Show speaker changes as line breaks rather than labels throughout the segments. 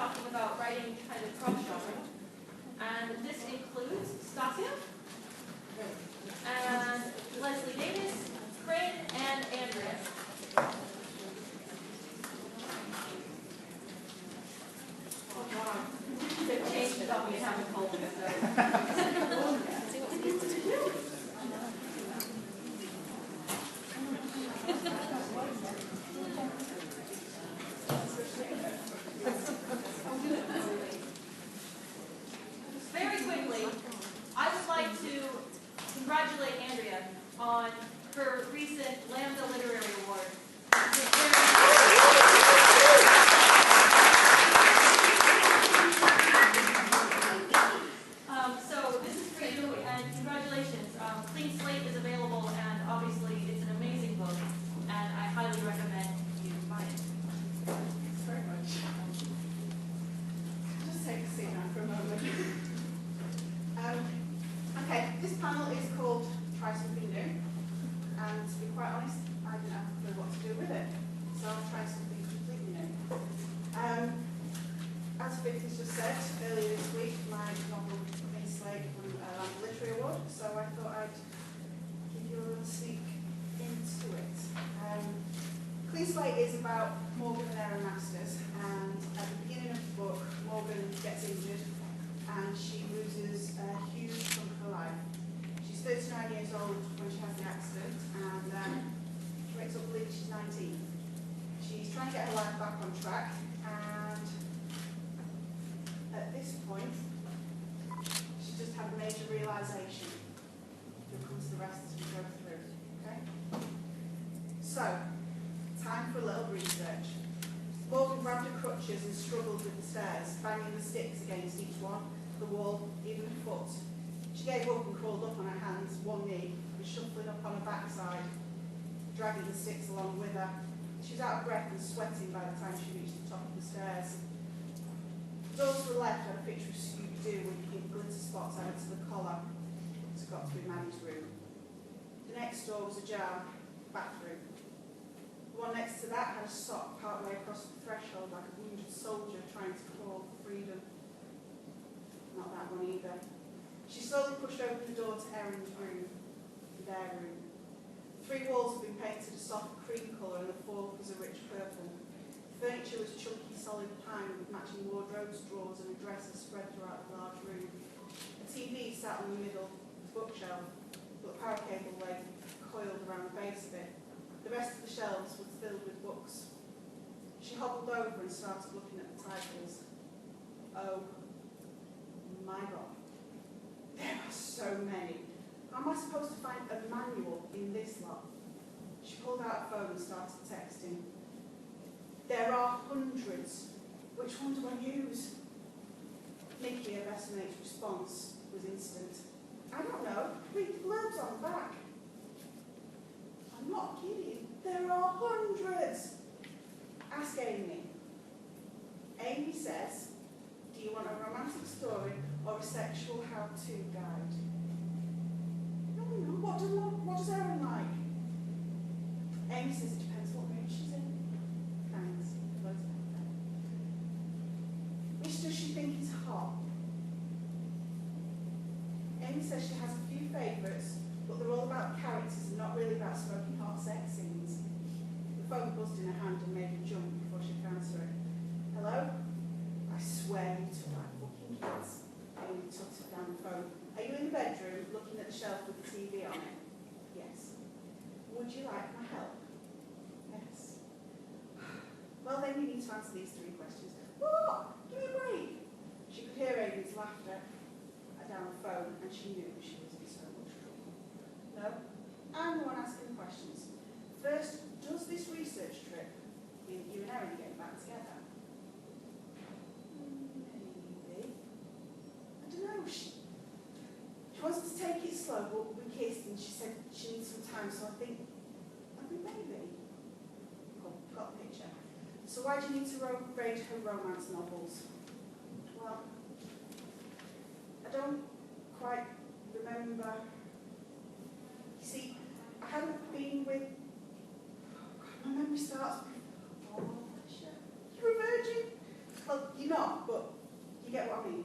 talking about writing kind of cross-genre. And this includes Stacia, and Lesley Davis, Crin, and Andrea. Oh wow. They've changed it up. We haven't told them so. Very quickly, I would like to congratulate Andrea on her recent Lambda Literary Award. So this is for you, and congratulations. Clean Slate is available, and obviously it's an amazing book, and I highly recommend you buy it.
Thanks very much. Just take a seat now for a moment. Okay, this panel is called Try Something New, and to be quite honest, I didn't have a clue what to do with it, so I'll try something completely new. As Vic has just said, earlier this week, my novel Clean Slate won a Lambda Literary Award, so I thought I'd give you a little sneak into it. Clean Slate is about Morgan and Aaron Masters, and at the beginning of the book, Morgan gets injured and she loses a huge chunk of her life. She's 39 years old when she has the accident, and she wakes up believing she's 19. She's trying to get her life back on track, and at this point, she just had a major realisation. You'll come to the rest as we go through. Okay? So, time for a little research. Morgan grabbed her crutches and struggled with the stairs, banging the sticks against each one, the wall, even a foot. She gave up and crawled up on her hands, one knee, and shuffling up on her backside, dragging the sticks along with her. She was out of breath and sweating by the time she reached the top of the stairs. Doors to the left had a picture of Scooby-Doo with pink glitter spots added to the collar. It's got to be Manny's room. The next door was ajar, bathroom. The one next to that had a sock partway across the threshold like a wounded soldier trying to claw for freedom. Not that one either. She slowly pushed open the door to Erin's room, their room. 3 walls had been painted a soft cream colour and the 4th was a rich purple. Furniture was chunky solid pine with matching wardrobes, drawers and a dresser spread throughout the large room. A TV sat on the middle bookshelf, but the power cable lay coiled around the base of it. The rest of the shelves were filled with books. She hobbled over and started looking at the titles. Oh my God, there are so many. How am I supposed to find a manual in this lot? She pulled out a phone and started texting. There are hundreds. Which one do I use? Nikki, her best mate's response was instant. I don't know. Read the blurbs on the back. I'm not kidding. There are hundreds. Ask Amy. Amy says, do you want a romantic story or a sexual how-to guide? No. What does Erin like? Amy says it depends what mood she's in. Thanks. Which does she think is hot? Amy says she has a few favourites, but they're all about characters and not really about smoking hot sex scenes. The phone buzzed in her hand and made her jump before she could answer it. Hello? I swear you two like fucking kids. Amy tutted down the phone. Are you in the bedroom looking at the shelf with the TV on it? Yes. Would you like my help? Yes. Well, then you need to answer these 3 questions. What? Give me a break. She could hear Amy's laughter down the phone, and she knew she was in so much trouble. No, I'm the one asking the questions. First, does this research trip mean you and Erin are getting back together? Maybe. I don't know. She wants to take it slow, but we kissed, and she said she needs some time, so I think maybe. Cool, got the picture. So why do you need to read her romance novels? Well, I don't quite remember. You see, I hadn't been with. My memory starts with. Oh, you're a virgin. Well, you You're not, but you get what I mean.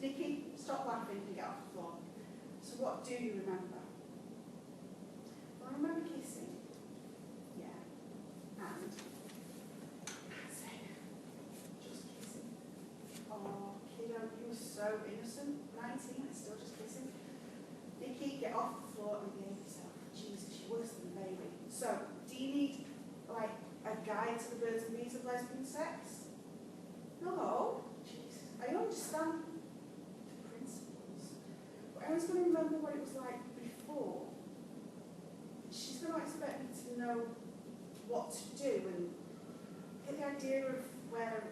Nikki, stop laughing and get off the floor. So what do you remember? Well, I remember kissing. Yeah. And that's it. Just kissing. Oh, kiddo, you were so innocent. 19 and still just kissing. Nikki, get off the floor and behave yourself. Jesus, you're worse than a baby. So, do you need, like, a guide to the birds and bees of lesbian sex? No. Jesus. I understand the principles. But Erin's going to remember what it was like before. She's going to expect me to know what to do and get the idea of where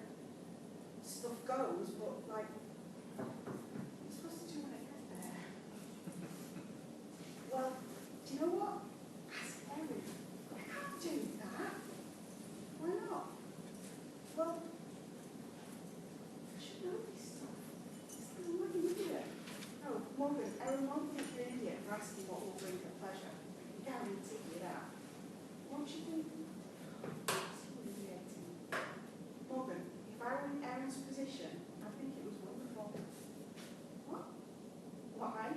stuff goes, but, like, I'm supposed to do when I get there. Well, do you know what? Ask Erin. I can't do that. Why not? Well, I should know this stuff. I'm like an idiot. No, Morgan, Erin won't think you're an idiot for asking what will bring her pleasure. I can guarantee you that. Won't you think? It's humiliating. Morgan, if I were in Erin's position, I think it was wonderful. What? Why?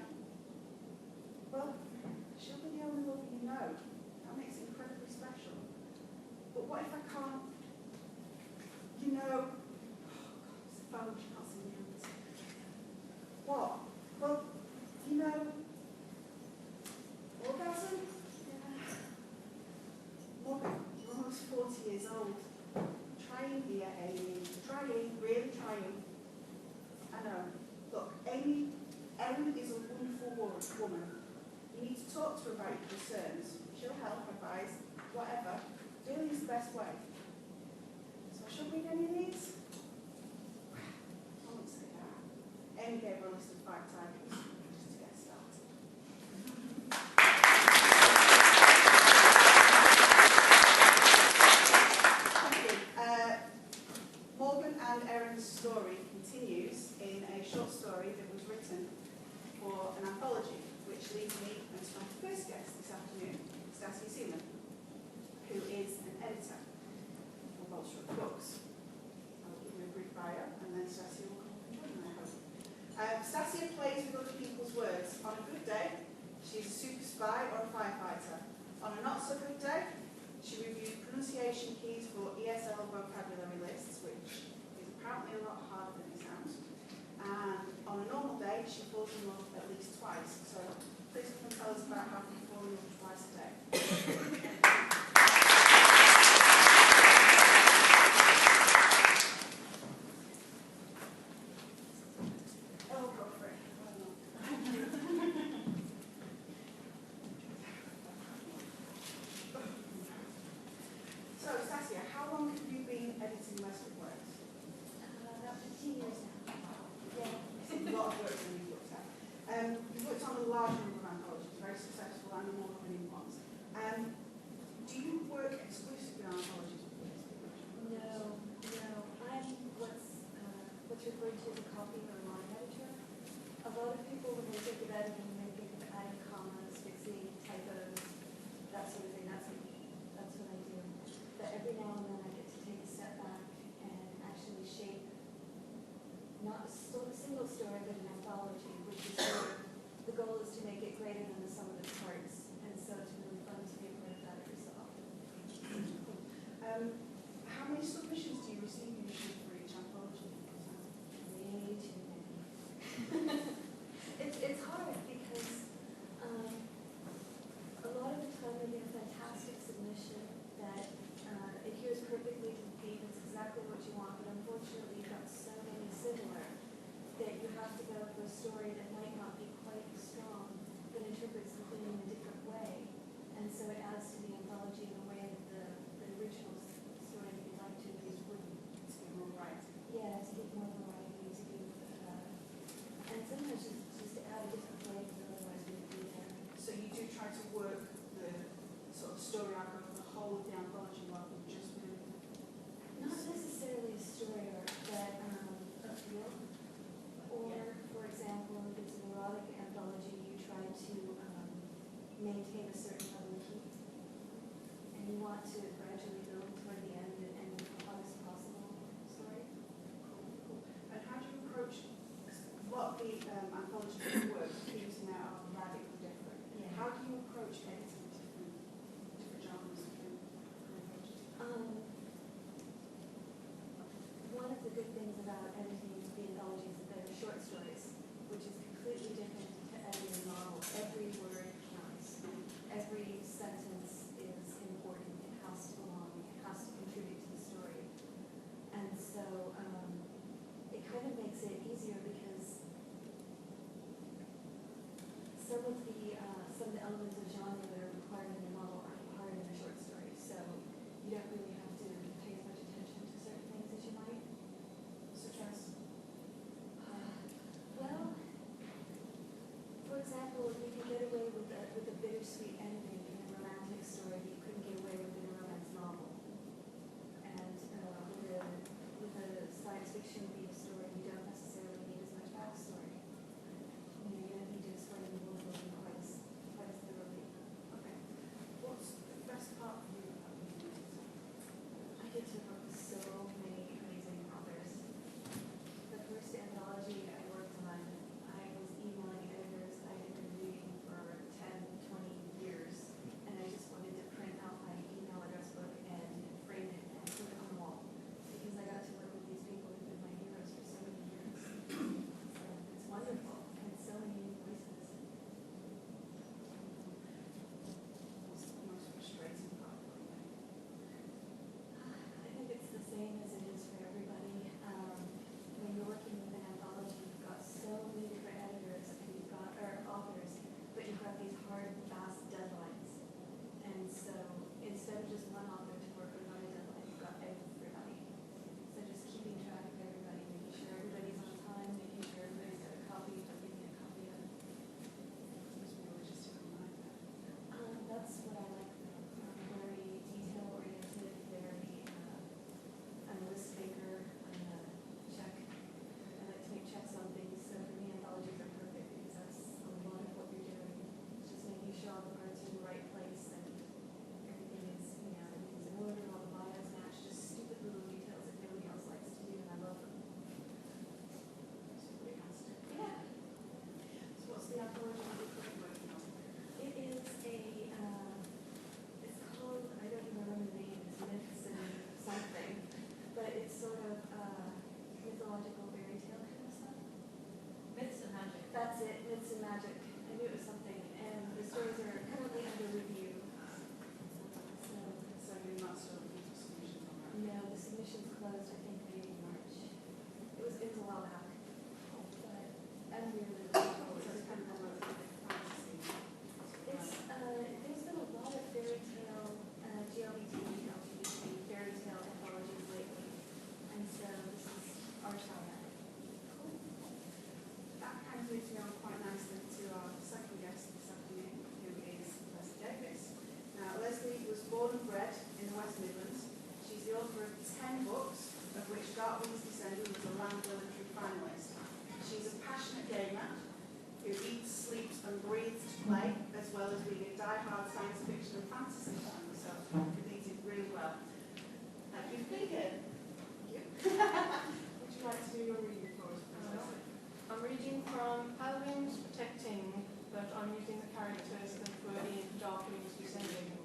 Well, she'll be the only lover you know. That makes it incredibly special. But what if I can't? You know, it's the phone, she can't see me on this. What? Well, you know, orgasm? Yeah. Morgan, you're almost 40 years old. Trying here, Amy. Trying, really trying. I know. Look, Amy, Erin is a wonderful woman. You need to talk to her about your concerns. She'll help, advise, whatever. Doing is the best way. So I shouldn't read any of these? I won't say that. Amy gave her a list of 5 targets, just to get started. Morgan and Erin's story continues in a short story that was written for an anthology, which leads me to my first guest this afternoon, Stacia Seaman, who is an editor for Bolster Books. I'll give you a brief bio, and then Stacia will come and join me, I hope. Stacia plays with other people's words. On a good day, she's a super spy or a firefighter. On a not so good day, she reviews pronunciation keys for ESL vocabulary lists, which is apparently a lot harder than it sounds. And on a normal day, she falls in love at least twice. So please come and tell us about how you fall in love twice a day. Oh, go for it. So, Stacia, how long have you been editing Lesley works?
About 15 years now. Yeah.
A lot of work that you've looked at. You've worked on a large number of anthologies, very successful and award-winning ones. Do you work exclusively on anthologies?
No. I'm what's referred to as a copy or line editor. A lot of people, when they think of editing, they think of adding commas, fixing typos, that sort of thing. That's what I do. But every now and then I get to take a step back and actually shape not a single story, but an anthology, which is the goal is to make it greater than the sum of its parts. And so it's really fun to be a part of that every so often.
How many submissions do you receive usually for each anthology?
Way too many. It's hard because a lot of the time they get a fantastic submission that adheres perfectly to the theme. It's exactly what you want, but unfortunately you've got so many similar that you have to go for a story that might not be quite as strong, but interprets the theme in a different way. And so it adds to the anthology in a way that the original story that you'd like to use wouldn't.
To give more variety.
Yeah, to give more variety, to give, and sometimes just to add a different flavor that otherwise wouldn't be there.
So you do try to work the sort of story arc of the whole of the anthology rather than just with...
Not necessarily a story arc, but a feel. Or, for example, the about editing the anthologies that they're short stories, which is completely different to editing a novel. Every word counts. Every sentence is important. It has to belong. It has to contribute to the story. And so it kind of makes it easier because some of the elements of genre that are required in a novel aren't required in a short story. So you don't really have to pay as much attention to certain things as you might.
Such as?
Well, for example, you can get away with a bittersweet ending in a romantic story that you couldn't get away with in a romance novel. And with a science fiction based story, you don't necessarily need as much backstory. You don't need to explain the world building quite as thoroughly.
Okay. What's the best part for you about reading it?
I get to work with so many amazing authors. The first anthology I worked on, I was emailing editors I had been reading for 10, 20 years, and I just wanted to print out my email address book and frame it and put it on the wall, because I got to work with these people who've been my heroes for so many years. So it's wonderful, and so many new voices.
What's the most frustrating part for you?
I think it's the same as it is for everybody. When you're working with an anthology, you've got so many different editors and authors, but you've got these hard, fast deadlines. And so instead of just one author to work with on a deadline, you've got everybody. So just keeping track of everybody, making sure everybody's on time, making sure everybody's got a copy, don't give me a copy of it.
Must be a logistical nightmare.
That's what I like about them. Very detail-oriented, very, I'm a list maker, I'm a check. I like to make checks on things, so for me, anthologies are perfect because that's a lot of what you're doing. It's just making sure all the words are in the right place and everything is, everything's in order, all the bios match, just stupid little details that nobody else likes to do, and I love them.
It's pretty fantastic.
Yeah.
So what's the anthology that you're currently working on?
It is it's called, I don't even remember the name, it's Myths and something, but it's sort of mythological fairy tale kind of stuff.
Myths and magic.
That's it, Myths and Magic. I knew it was something, and the stories are currently under review.
So you're not still looking for solutions on that?
No, the submission's closed, I think, maybe in March. It was a while back, but I'm really looking forward
So
to
it's
it.
kind of more like fantasy.
There's been a lot of fairy tale, LGBT fairy tale anthologies lately, and so this is our shot at it.
That kind of leads me on quite nicely to our second guest this afternoon, who is Lesley Davis. Now, Lesley was born and bred in the West Midlands. She's the author of 10 books, of which Dark Wings Descending was a Land Military finalist. She's a passionate gamer who eats, sleeps and breathes to play, as well as being a die-hard science fiction and fantasy fan, so related really well. Thank you for being here. Thank you. Would you like to do your reading for us, please, Lesley?
I'm reading from Pale Wings Protecting, but I'm using the characters that were in Dark Wings Descending.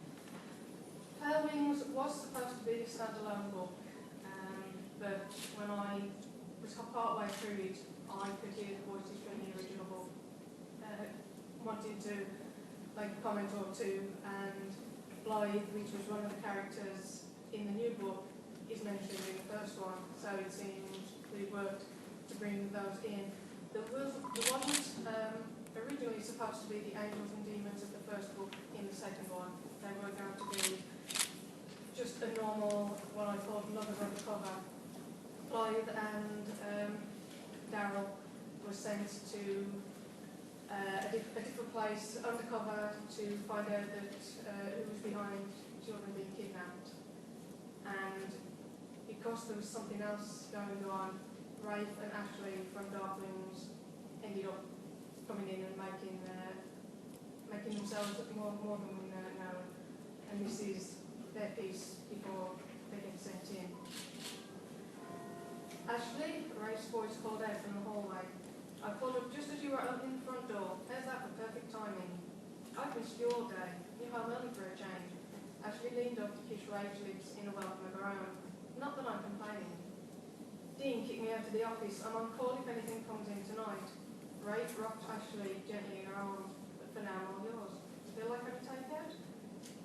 Pale Wings was supposed to be a standalone book, but when I was part way through it, I could hear the voices from the original book wanting to make a comment or two, and Blythe, which was one of the characters in the new book, is mentioned in the first one, so it seemed we worked to bring those in. There wasn't originally supposed to be the angels and demons of the first book in the second one. They were going to be just a normal, what I called lovers undercover. Blythe and Daryl were sent to a different place undercover to find out that who was behind children being kidnapped. And because there was something else going on, Rafe and Ashley from Dark Wings ended up coming in and making themselves more than known. And this is their piece before they get sent in. Ashley, Rafe's voice called out from the hallway. I pulled up just as you were opening the front door. How's that for perfect timing? I've missed you all day. You're home early for a change. Ashley leaned up to kiss Rafe's lips in a welcome of her own. Not that I'm complaining. Dean kicked me out of the office. I'm on call if anything comes in tonight. Ray rocked Ashley gently in her arms, but for now I'm all yours. Feel like I can take out?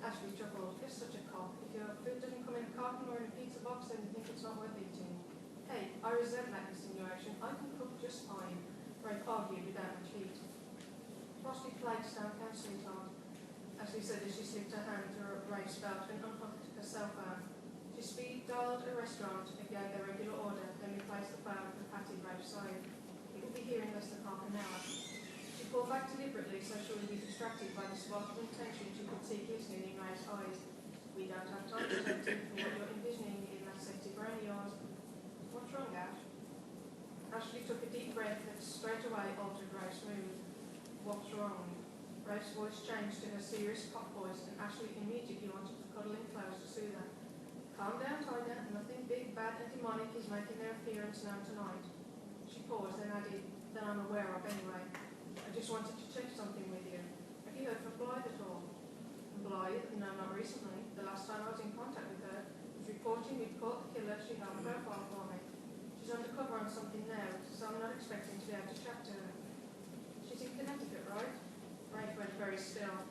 Ashley chuckled. You're such a cop. If your food doesn't come in a carton or in a pizza box, then you think it's not worth eating. Hey, I resent that insinuation. I can cook just fine. Ray argued without much heat. Frosty Claxton can't sweetheart, Ashley said as she slipped her hand through Ray's belt and unhooked her cell phone. She speed-dialed a restaurant and gave their regular order, then replaced the phone and patted Ray's side. It will be here in less than half an hour. She pulled back deliberately so she wouldn't be distracted by the sparkling tension she could see glistening in Ray's eyes. We don't have time to take for what you're envisioning in that sexy brain of yours. What's wrong, Ash? Ashley took a deep breath that straight away altered Ray's mood. What's wrong? Ray's voice changed to her serious cop voice, and Ashley immediately wanted to cuddle in close to soothe her. Calm down, Tiger. Nothing big, bad, and demonic is making their appearance now tonight. She paused, then added, that I'm aware of anyway. I just wanted to check something with you. Have you heard from Blythe at all? Blythe? No, not recently. The last time I was in contact with her was reporting we'd caught the killer. She held a profile for me. She's undercover on something now, so I'm not expecting to be able to chat to her. She's in Connecticut, right? Ray went very still.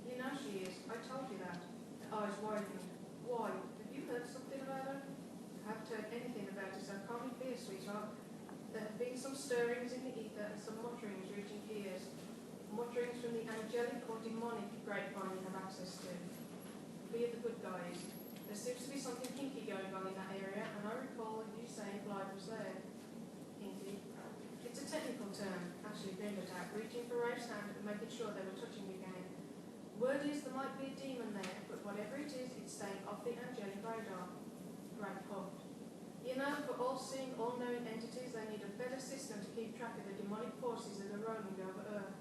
You know she is. I told you that. Her eyes widened. Why? Have you heard something about her? I haven't heard anything about her, so calm your fears, sweetheart. There have been some stirrings in the ether and some mutterings reaching ears. Mutterings from the angelic or demonic grapevine you have access to. We are the good guys. There seems to be something kinky going on in that area, and I recall you saying Blythe was there. Kinky? It's a technical term, Ashley grinned at that, reaching for Ray's hand and making sure they were touching again. Word is there might be a demon there, but whatever it is, it's staying off the angelic radar. Ray puffed. You know, for all-seeing, all-knowing entities, they need a better system to keep track of the demonic forces that are roaming over Earth.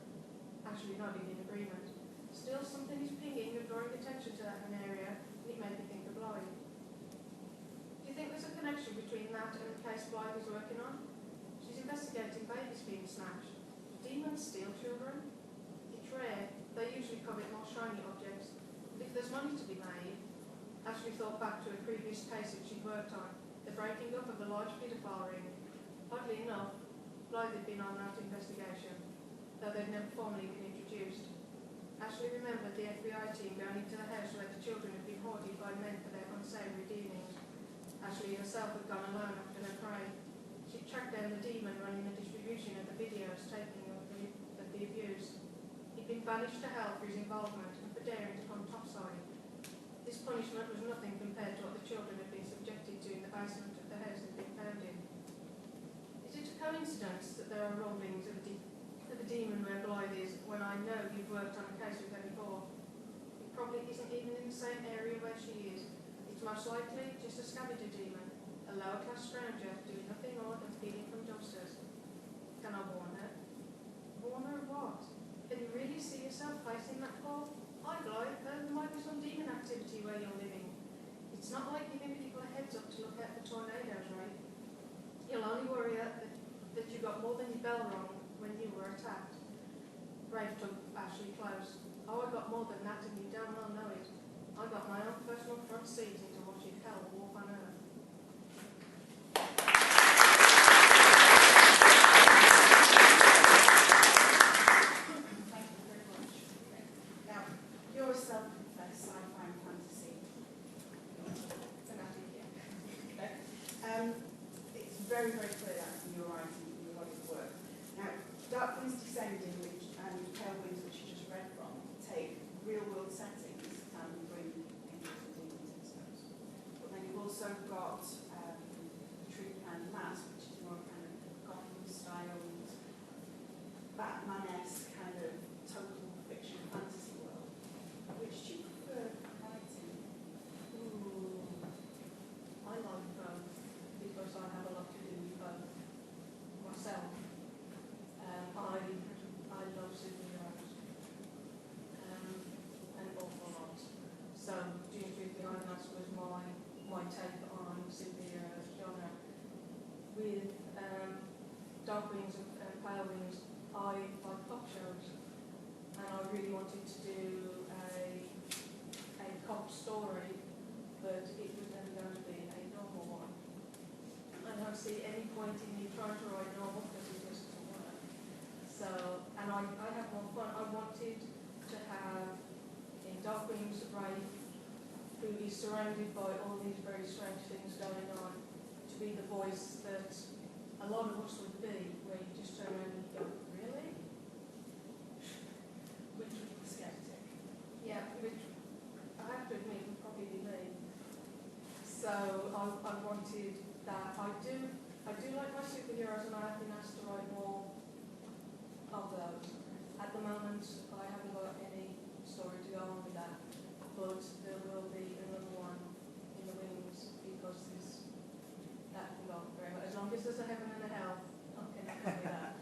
Ashley nodded in agreement. Still, something is pinging and drawing attention to that area, and it made me think of Blythe. Do you think there's a connection between that and the case Blythe is working on? She's investigating babies being snatched. Demons steal children? It's rare. They usually covet more shiny objects. But if there's money to be made, Ashley thought back to a previous case that she'd worked on, the breaking up of a large paedophile ring. Oddly enough, Blythe had been on that investigation, though they'd never formally been introduced. Ashley remembered the FBI team going into the house where the children had been hoarded by men for their unsavoury dealings. Ashley herself had gone alone after her prey. She tracked down the demon running the distribution of the videos taking of the abuse. He'd been banished to hell for his involvement and for daring to come topside. This punishment was nothing compared to what the children had been subjected to in the basement of the house they'd been found in. Is it a coincidence that there are rumblings of a demon where Blythe is, when I know you've worked on a case with her before? It probably isn't even in the same area where she is. It's most likely just a scavenger demon, a lower-class stranger doing nothing more than feeding from dumpsters. Can I warn her? Warn her of what? Can you really see yourself facing that call? Hi, Blythe. There might be some demon activity where you're living. It's not like giving people a heads up to look out for tornadoes, right? You'll only worry that you got more than your bell rung when you were attacked. Brave took Ashley close. Oh, I got more than that, and you damn well know it. I got my own personal front seat into watching hell walk on earth.
Thank you very much. Now, you're a self-confessed sci-fi and fantasy fanatic, yeah. Okay. It's very, very clear that from your writing and your body of work. Now, Dark Winds Descending, and Pale Winds, which you just read from, take real-world settings and bring angels and demons into those. But then you've also got Truth and Mask, which is more kind of Gotham-styled, Batman-esque kind of total fiction fantasy world. Which do you prefer writing?
Ooh, I like both because I have a lot to do with both myself. I love superheroes an awful lot. So Doom Truth Behind the Mask was my take on superhero genre. With Dark Wings and Pale Wings, I like cop shows, and I really wanted to do a cop story, but it was never going to be a normal one. And I don't see any point in me trying to write normal because it just doesn't work. So, and I have more fun. I wanted to have in Darkwing's Rafe, who is surrounded by all these very strange things going on, to be the voice that a lot of us would be, where you just turn around and you go, really?
Which would be the skeptic.
Yeah, which I have to admit would probably be me. So I wanted that. I do like my superheroes, and I have been asked to write more of those. At the moment, I haven't got any story to go on with that, but there will be another one in the wings because that can go on very much. As long as there's a heaven and a hell, I can go with that.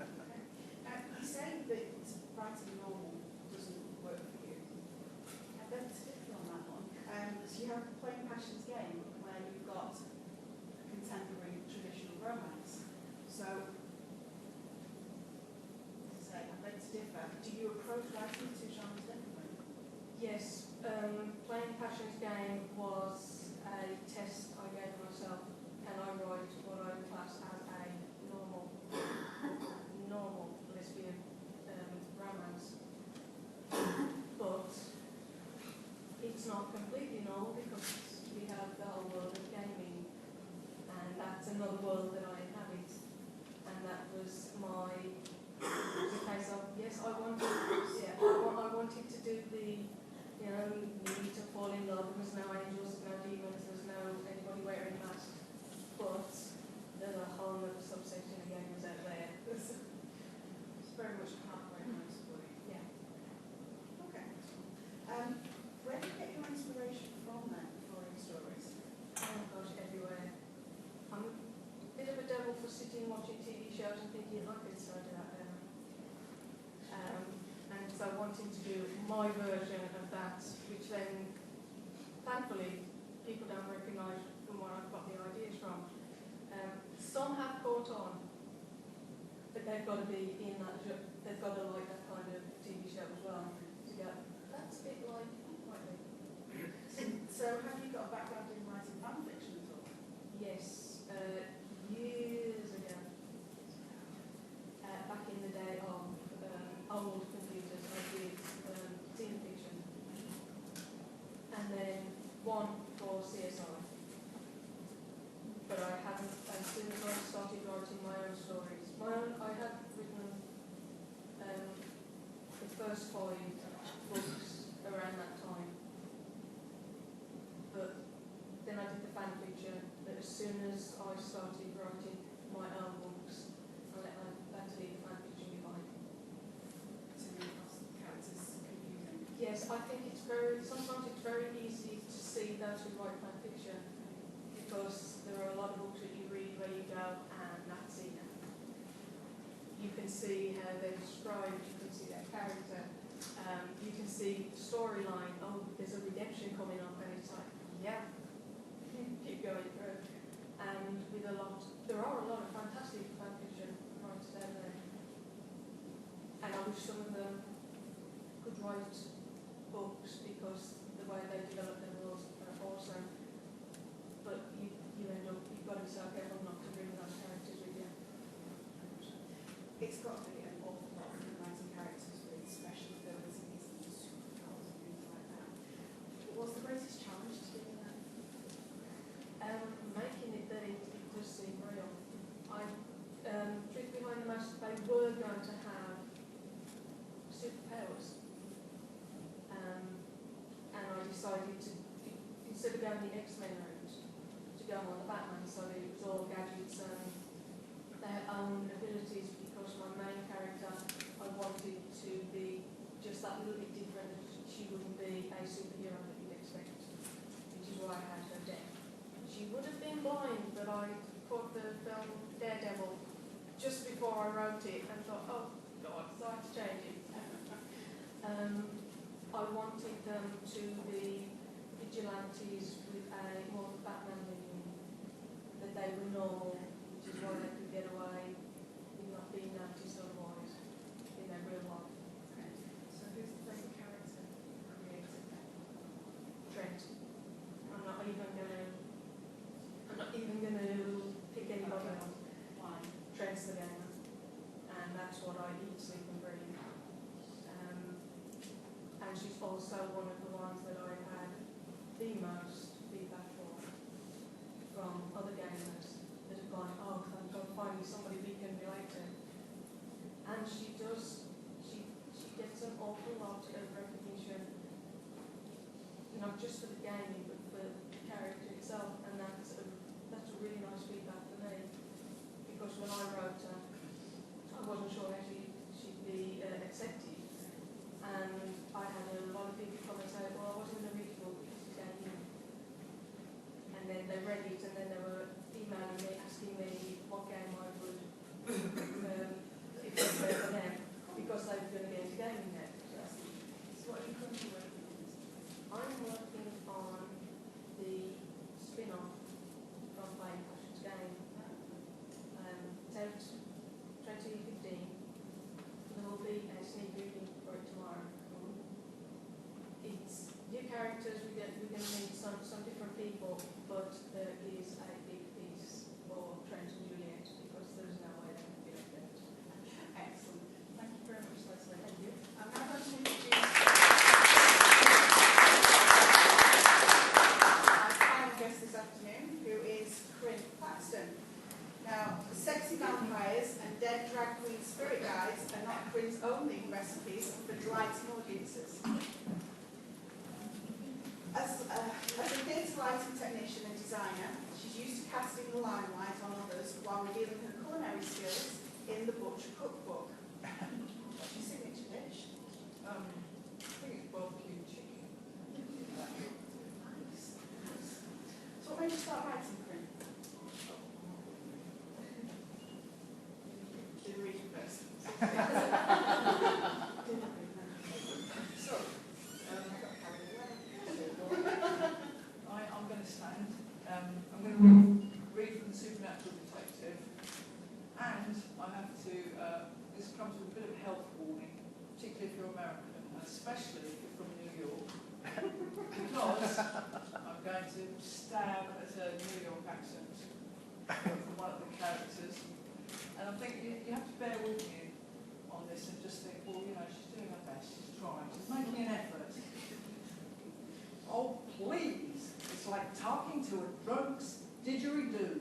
You say that writing normal doesn't work for you. I beg to differ on that one. So you have Plain Passions game where you've got a contemporary traditional romance. So, I beg to differ. Do you approach writing the two genres differently?
Yes, Playing Passions game was a test I gave myself, and I write what I would class as a normal lesbian romance. But it's not completely normal because we have the whole world of gaming, and that's another world that I inhabit. And that was a case of, yes, I wanted to do the, you need to fall in love, there's no angels, there's no demons, there's no anybody wearing masks, but there's a whole other subsection of gamers out there.
It's very much a halfway house for you.
Yeah.
Okay. Where do you get your inspiration from then for your stories?
Oh gosh, everywhere. I'm a bit of a devil for sitting watching TV shows and thinking, I could so do that better. And so wanting to do my version of that, which then, thankfully, people don't recognise from where I've got the ideas from. Some have caught on, but they've got to be in that, they've got to like that kind of TV show as well, to go, that's a bit like me.
So have you got a background in writing fan fiction at all?
Yes, years ago, back in the day of old computers, I did teen fiction, and then one for CSI. But I haven't, as soon as I started writing my own stories, I had written the first 5 books around that time. But then I did the fan fiction, but as soon as I started writing my own books, I had to leave the fan fiction behind.
To make the characters confusing?
Yes, I think sometimes it's very easy to see those who write fan fiction, because there are a lot of books that you read where you go, and that's it. You can see how they're described, you can see their character, you can see storyline, oh, there's a redemption coming up, and it's like, yeah, keep going through. And with there are a lot of fantastic fan fiction writers out there. And I wish some of them could write books, because the way they develop their worlds are awesome. But you end up, you've got to be so careful not to bring those characters with you.
It's got to be an awful lot of writing characters with special abilities and superpowers and things like that. What's the greatest challenge to doing that?
Making it that it does seem real. Truth behind the mask, they were going to have superpowers. And I decided to, instead of going the X-Men route, to go on the Batman, so it was all gadgets and their own abilities, because my main character, I wanted to be just that little bit different. She wouldn't be a superhero that you'd expect, which is why I had her death. She would have been blind, but I caught the film Daredevil just before I wrote it and thought, oh God, so I had to change it. I wanted them to be vigilantes with a more Batman leaning, that they were normal, which is why they could get away with not being noticed otherwise in their real life.
Okay. So who's the favourite character created then?
Trent. I'm not even gonna pick anybody
Okay.
else. that's what I eat, sleep and breathe. And she's also one of the ones that I had the most feedback from other gamers that have gone, oh, thank God, finally somebody we can relate to. And she gets an awful lot of recognition, not just for the gaming, but for the character itself, and that's a really nice feedback for me. Because when I wrote her, I wasn't sure how she'd be accepted. And I had a lot of people come and say, well, I wasn't going to read the book because it's gaming. And then they read it, and then they were emailing me, asking me what game I would if it was for them, because they were going to get into gaming now.
So what are you currently working on?
I'm working on the spin-off from Playing Passion's game. It's out 2015. There will be a sneak preview for it tomorrow. It's new characters, we're going to meet some different people, but there is a big piece for Trent and Juliet because there's no way they can be like that.
Excellent. Thank you very much, Lesley.
Thank you.
I'm now going to introduce our final guest this afternoon, who is Crin Claxton. Now, sexy vampires and dead drag queen spirit guides are not Crin's only recipes for delighting audiences. As a theatre lighting technician and designer, she's used to casting the limelight on others while revealing her culinary skills in the Butch Cookbook. What's your signature dish?
I think it's barbecue chicken.
Nice. So what made you start writing, Crin? Did you read it first?
So, I'm going to stand. I'm going to read from the Supernatural Detective, and I have to. This comes with a bit of a health warning, particularly if you're American, and especially if you're from New York, because I'm going to stab at a New York accent from one of the characters, and I think you have to bear with me on this and just think, well, she's doing her best, she's trying, she's making an effort. Oh, please. It's like talking to a drunk's didgeridoo.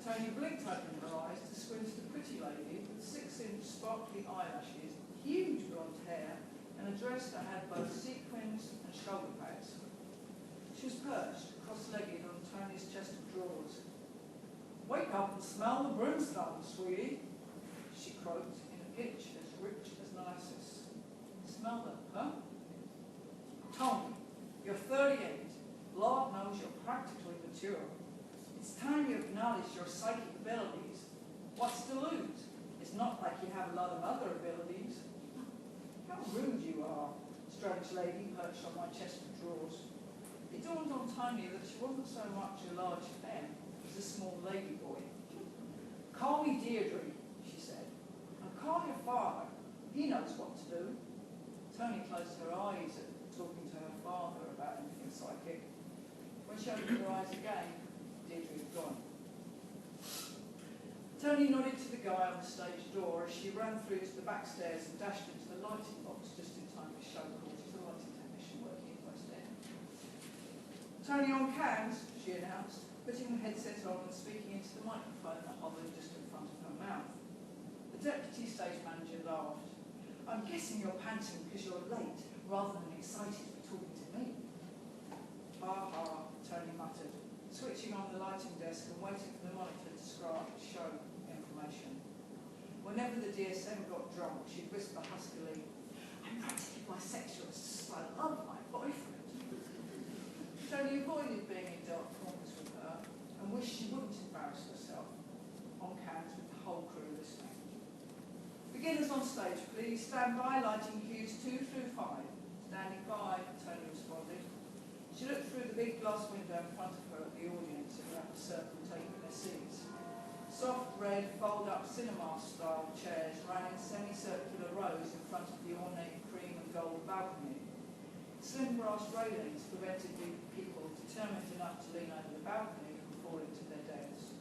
Tony blinked open her eyes to squint at a pretty lady with 6-inch sparkly eyelashes, huge blonde hair, and a dress that had both sequins and shoulder pads. She was perched, cross-legged on Tony's chest of drawers. Wake up and smell the brimstone, sweetie, she croaked in a pitch as rich as molasses. Smell them, huh? Tony, you're 38. Lord knows you're practically mature. It's time you acknowledge your psychic abilities. What's to lose? It's not like you have a lot of other abilities. How rude you are, strange lady perched on my chest of drawers. It dawned on Tony that she wasn't so much a large femme as a small lady boy. Call me Deirdre, she said, and call your father. He knows what to do. Tony closed her eyes at talking to her father about anything psychic. When she opened her eyes again, Deirdre had gone. Tony nodded to the guy on the stage door as she ran through to the back stairs and dashed into the lighting box just in time for show call. She's a lighting technician working in West End. Tony on cams, she announced, putting the headset on and speaking into the microphone that hovered just in front of her mouth. The deputy stage manager laughed. I'm guessing you're panting because you're late, rather than excited for talking to me. Ha ha, Tony muttered, switching on the lighting desk and waiting for the monitor to show information. Whenever the DSM got drunk, she'd whisper huskily, I'm practically bisexual, so I love my boyfriend. Tony avoided being in dark corners with her and wished she wouldn't embarrass herself, on cams with the whole crew listening. Beginners on stage, please. Stand by, lighting cues 2 through 5. Standing by, Tony responded. She looked through the big glass window in front of her at the audience in a circle taking their seats. Soft red, fold-up cinema-style chairs ran in semicircular rows in front of the ornate cream and gold balcony. Slim brass railings prevented people determined enough to lean over the balcony from falling to their deaths.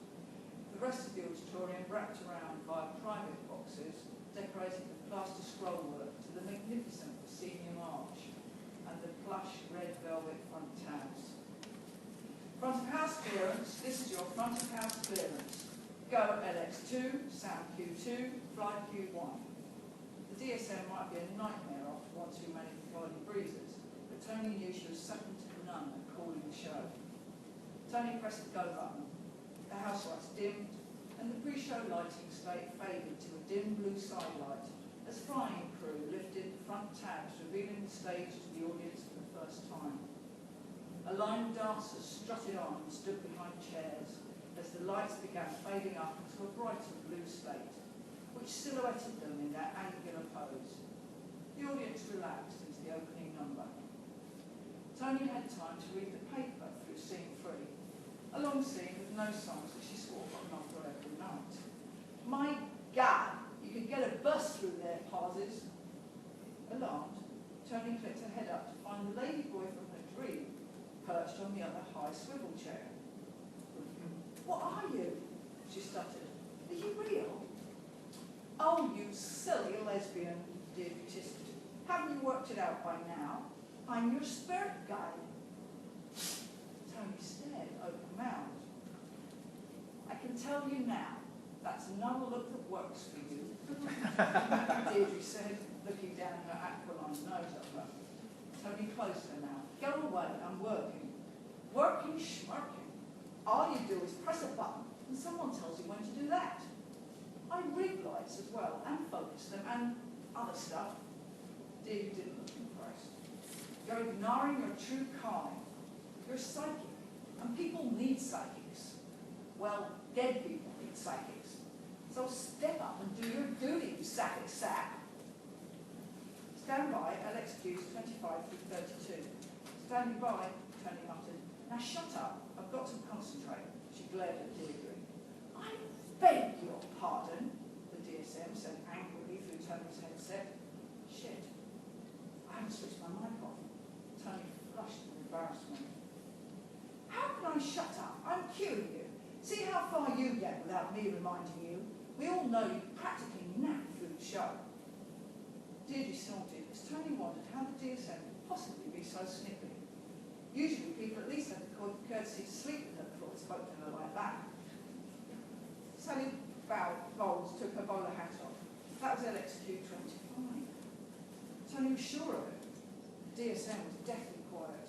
The rest of the auditorium wrapped around by private boxes decorated with plaster scrollwork to the magnificent proscenium arch and the plush red velvet front tabs. Front of house clearance, this is your front of house clearance. Go LX2, sound Q2, fly Q1. The DSM might be a nightmare after one too many Piccadilly breezes, but Tony knew she was second to none at calling the show. Tony pressed the go button. The house lights dimmed, and the pre-show lighting slate faded to a dim blue sidelight as flying crew lifted the front tabs, revealing the stage to the audience for the first time. A line of dancers strutted on and stood behind chairs as the lights began fading up into a brighter blue slate, which silhouetted them in their angular pose. The audience relaxed into the opening number. Tony had time to read the paper through scene 3, a long scene with no songs that she swore got enough for every night. My God, you could get a bus through there, pauses. Alarmed, Tony flicked her head up to find the lady boy from her dream perched on the other high swivel chair. What are you? She stuttered. Are you real? Oh, you silly lesbian, Deirdre tittered. Haven't you worked it out by now? I'm your spirit guide. Tony stared open-mouthed. I can tell you now, that's another look that works for you. Deirdre said, looking down her aquiline nose at her. Tony closed her mouth. Go away, I'm working. Working, schmirking. All you do is press a button and someone tells you when to do that. I rig lights as well and focus them and other stuff. Deirdre didn't look impressed. You're ignoring your true calling. You're psychic, and people need psychics. Well, dead people need psychics. So step up and do your duty, you sapphic sap. Stand by, LXQs 25 through 32. Standing by, Tony muttered. Now shut up, I've got to concentrate. She glared at Deirdre. I beg your pardon, the DSM said angrily through Tony's headset. Shit, I haven't switched my mic off. Tony flushed with embarrassment. How can I shut up? I'm cueing you. See how far you get without me reminding you. We all know you practically nap through the show. Deirdre snorted as Tony wondered how the DSM could possibly be so snippy. Usually people at least had the courtesy to sleep with her before they spoke to her like that. Sally Bowles took her bowler hat off. That was LXQ 25. Tony was sure of it. The DSM was deathly quiet.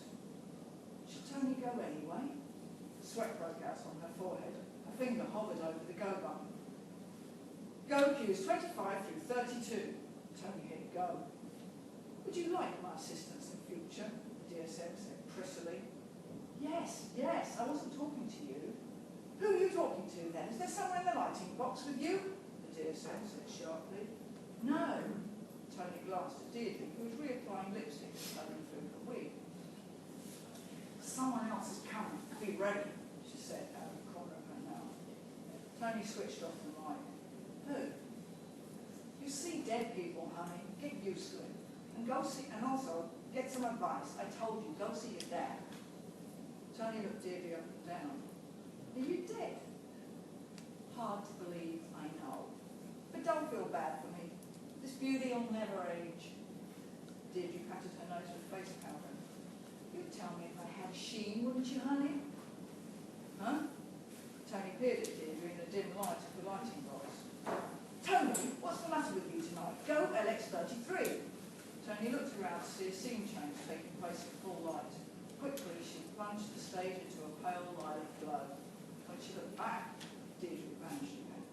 Should Tony go anyway? Sweat broke out on her forehead. Her finger hovered over the go button. Go cues 25 through 32. Tony hit go. Would you like my assistance in future? The DSM said prissily. Yes, I wasn't talking to you. Who are you talking to then? Is there someone in the lighting box with you? The DSM said sharply. No. Tony glanced at Deirdre, who was reapplying lipstick and colouring through her wig. Someone else is coming. Be ready, she said out of the corner of her mouth. Tony switched off the mic. Who? You see dead people, honey. Get used to it. And also, get some advice. I told you, go see your dad. Tony looked Deirdre up and down. Are you dead? Hard to believe, I know. But don't feel bad for me. This beauty will never age. Deirdre patted her nose with face powder. You'd tell me if I had sheen, wouldn't you, honey? Huh? Tony peered at Deirdre in the dim light of the lighting box. Tony, what's the matter with you tonight? Go LX33. Tony looked around to see a scene change taking place in full light. Quickly, she plunged the stage into a pale lilac glow. When she looked back, Deirdre vanished again.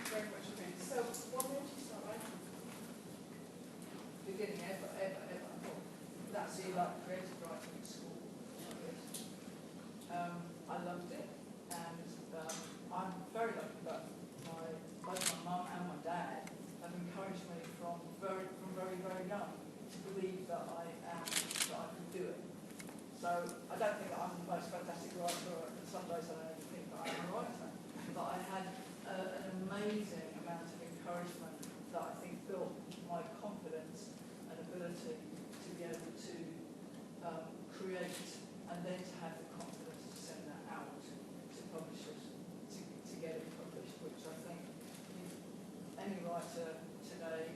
Very much again. So, what made you start writing?
Beginning ever. That's it, like creative writing at school. I loved it, and I'm very lucky that both my mum and my dad have encouraged me from very, very young to believe that I can do it. So I don't think that I'm the most fantastic writer, and some days I don't even think that I'm a writer. But I had an amazing amount of encouragement that I think built my confidence and ability to be able to create and then to have the confidence to send that out to publishers to get it published, which I think any writer today,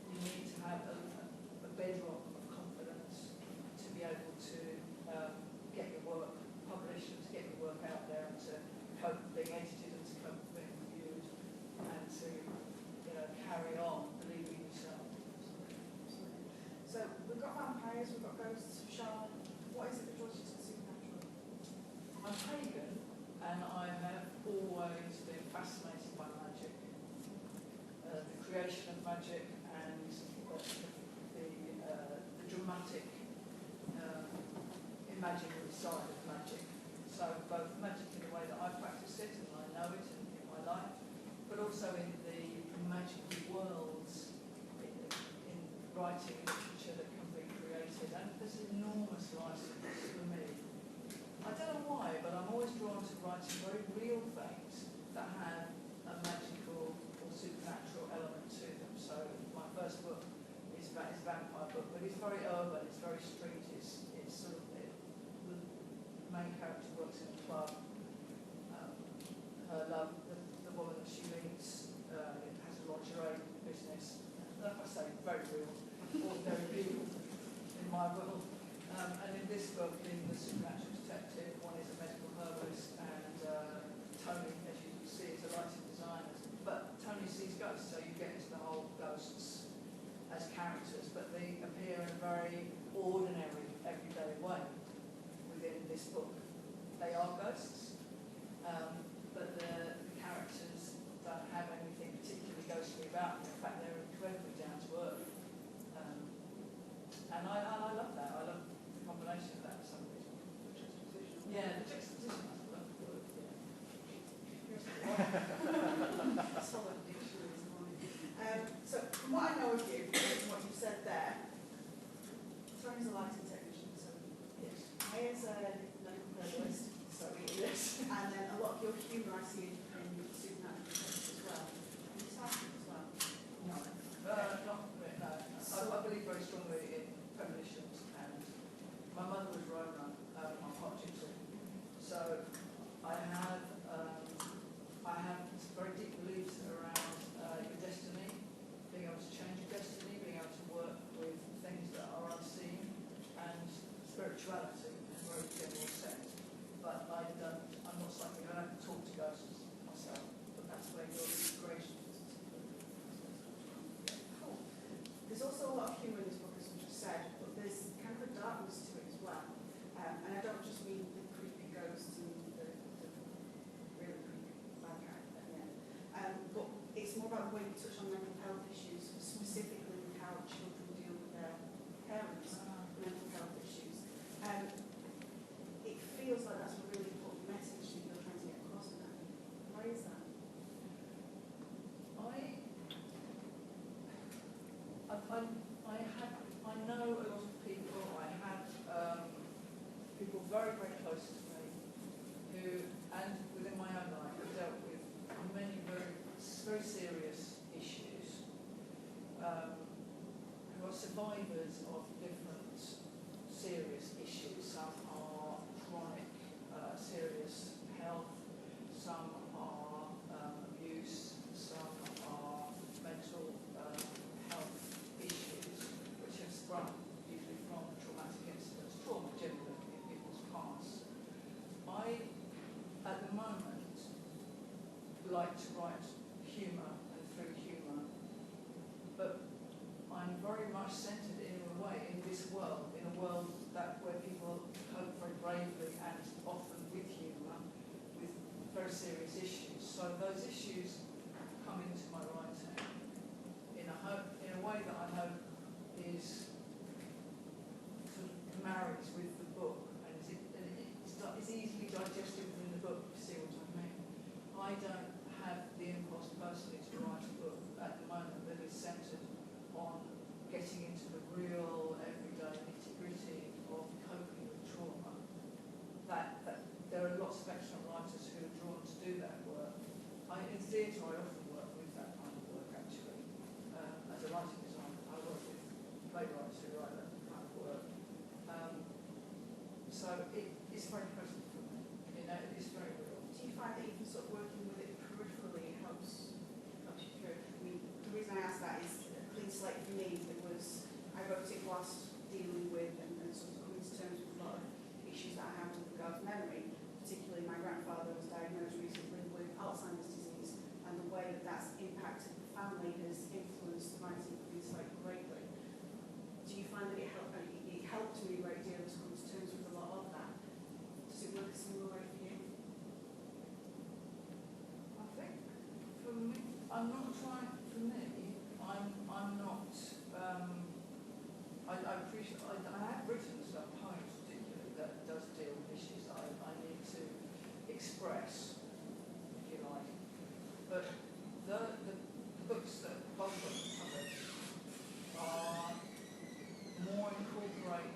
you need to have a bedrock of confidence to be able to get your work published and to get your work out there and to cope with being edited and to cope with being reviewed and to carry on believing in yourself.
So we've got vampires, we've got ghosts, Charlotte. What is it that draws you to the supernatural?
I'm pagan and I have always been fascinated by magic, the creation of magic and the dramatic imaginary side of magic. So both magic in the way that I practice it and I know it in my life, but also in the magical worlds in writing and literature that can be created. And there's enormous license for me. I don't know why, but I'm always drawn to writing very real things that have a magical or supernatural element to them. So my first book is a vampire book, but it's very urban, it's very street, it's sort of, the main character works in a club. Her love, the woman that she meets, has a lingerie business. Like I say, very real, or very real in my world. And in this book, in The Supernatural Detective, one is a medical herbalist, and Tony, as you can see, is a lighting designer. But Tony sees ghosts, so you get into the whole ghosts as characters, but they appear in a very ordinary, everyday way within this book. They are ghosts, but the characters don't have anything particularly ghostly about them. In fact, they're incredibly down to earth. And I love that. I love the combination of that for some reason.
The juxtaposition.
Yeah, the juxtaposition, I love the word, yeah.
Solid dictionary this morning. So from what I know of you, from what you said there, Tony's a lighting technician, so
Yes.
I as a medical herbalist, so yes, and then a lot of your humour I see in supernatural texts as well. And you psychic as well.
No. Not really, no. I believe very strongly in premonitions, and my mother was Roma, my part gypsy. So I have very deep beliefs around your destiny, being able to change your destiny, being able to work with things that are unseen, and spirituality in a very general sense. But I'm not psychic, I don't talk to ghosts myself, but that's where your inspiration is.
Cool. There's also a lot of humour in this book, as we just said, but there's kind of a darkness to it as well. And I don't just mean the creepy ghosts and the really creepy bad guy at the end. But it's more about the way you touch on mental health issues, specifically with how children deal with their parents' mental health issues. It feels like that's a really important message that you're trying to get across in that. Why is that?
I know a lot of people. I have people very, very close to me who, and within my own life, have dealt with many very, very serious issues, who are survivors of different serious issues. Some are chronic, serious health, some are abuse, some are mental health issues, which have sprung usually from traumatic incidents, trauma generally in people's past. I, at the moment, like to write humour and through humour, but I'm very much centred in a way in this world, in a world where people cope very bravely and often with humour, with very serious issues. So those issues come into my writing in a way that I hope is sort of marries with the book and it's easily digested within the book, if you see what I mean. I don't have the impulse personally to write a book at the moment that is centred on getting into the real everyday nitty-gritty of coping with trauma. That there are lots of excellent writers who are drawn to do that work. In theatre, I often work with that kind of work, actually. As a writing designer, I work with playwrights who write that kind of work. So it's very present for me. You know, it's very real.
Do you find that even sort of working with it peripherally helps you through? I mean, the reason I ask that is a clean slate for me. I wrote it whilst dealing with and sort of coming to terms with a lot of issues that I have with regards to memory. Particularly, my grandfather was diagnosed recently with Alzheimer's disease, and the way that that's impacted the family has influenced the writing of clean slate greatly. Do you find that it helped me a great deal to come to terms with a lot of that? Does it work a similar way for you?
I think for me, I'm not trying. For me, I'm not. I appreciate. I have written some poems, particularly that does deal with issues that I need to express, if you like. But the books that both of them covered are more incorporate.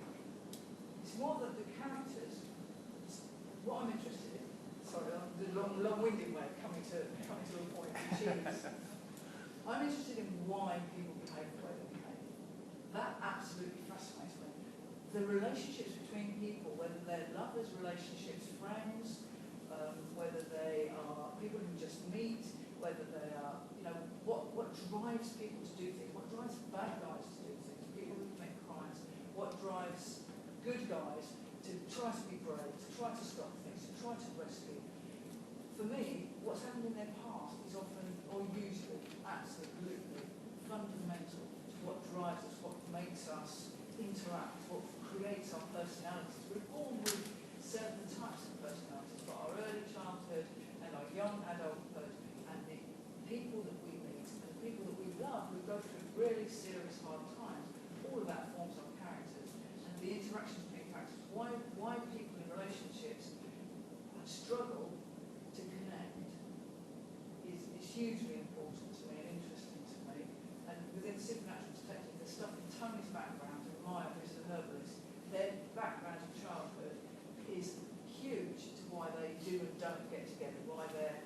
It's more that the characters. What I'm interested in. Sorry, the long-winded way of coming to a point, which is I'm interested in why people behave the way they behave. That absolutely fascinates me. The relationships between people, whether they're lovers, relationships, friends, whether they are people who just meet, whether they are, what drives people to do things, what drives bad guys to do things, people who commit crimes, what drives good guys to try to be brave, to try to stop things, to try to rescue. For me, what's happened in their past is often, or usually, absolutely fundamental to what drives us, what makes us interact, what creates our personalities. We're born with certain types of personalities, but our early childhood and our young adulthood and the people that we meet and the people that we love who go through really serious hard times, all of that forms our characters. And the interactions between characters, why people in relationships struggle to connect is hugely important to me and interesting to me. And within supernatural detective, the stuff in Tony's background and Maya, who's the herbalist, their background of childhood is huge to why they do and don't get together, why they're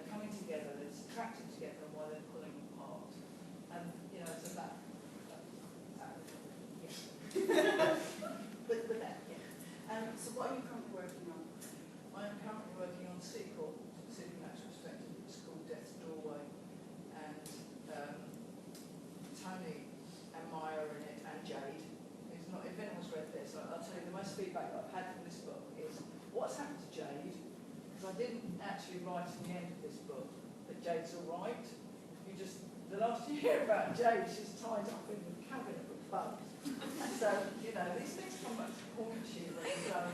coming together, they're attracted together, and why they're pulling apart. And so that yeah.
But that, yeah. So what are you currently working on?
I am currently working on a sequel to the supernatural detective. It's called Death's Doorway, and Tony and Maya are in it, and Jade. It's not. If anyone's read this, I'll tell you the most feedback I've had from this book is what's happened to Jade. Because I didn't actually write at the end of this book that Jade's all right. The last you hear about Jade, she's tied up in the cabin of a pub. So, these things come back to haunt you. And,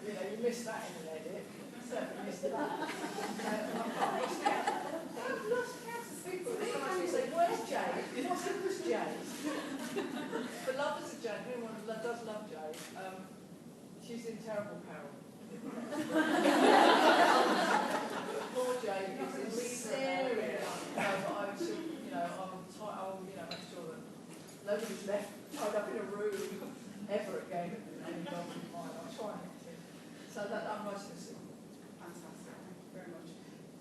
you miss that in an edit. Certainly missed that. I've lost count of people who sometimes say, where's Jade? What's up with Jade? For lovers of Jade, anyone who does love Jade, she's in terrible peril. Poor Jade is in serious. I'll make sure that nobody's left tied up in a room ever again at any moment in mine. I'll try not to. So that I'm writing a sequel.
Fantastic, thank you very much.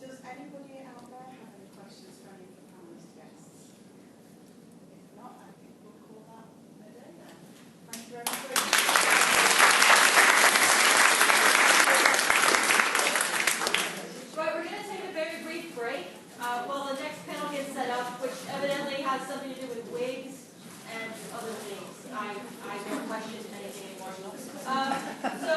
Does anybody out there have any questions for any of the panelist guests? If not, I think we'll call that a day then. Thank you very much.
Right, we're going to take a very brief break while the next panel gets set up, which evidently has something to do with wigs and other things. I don't question anything anymore. So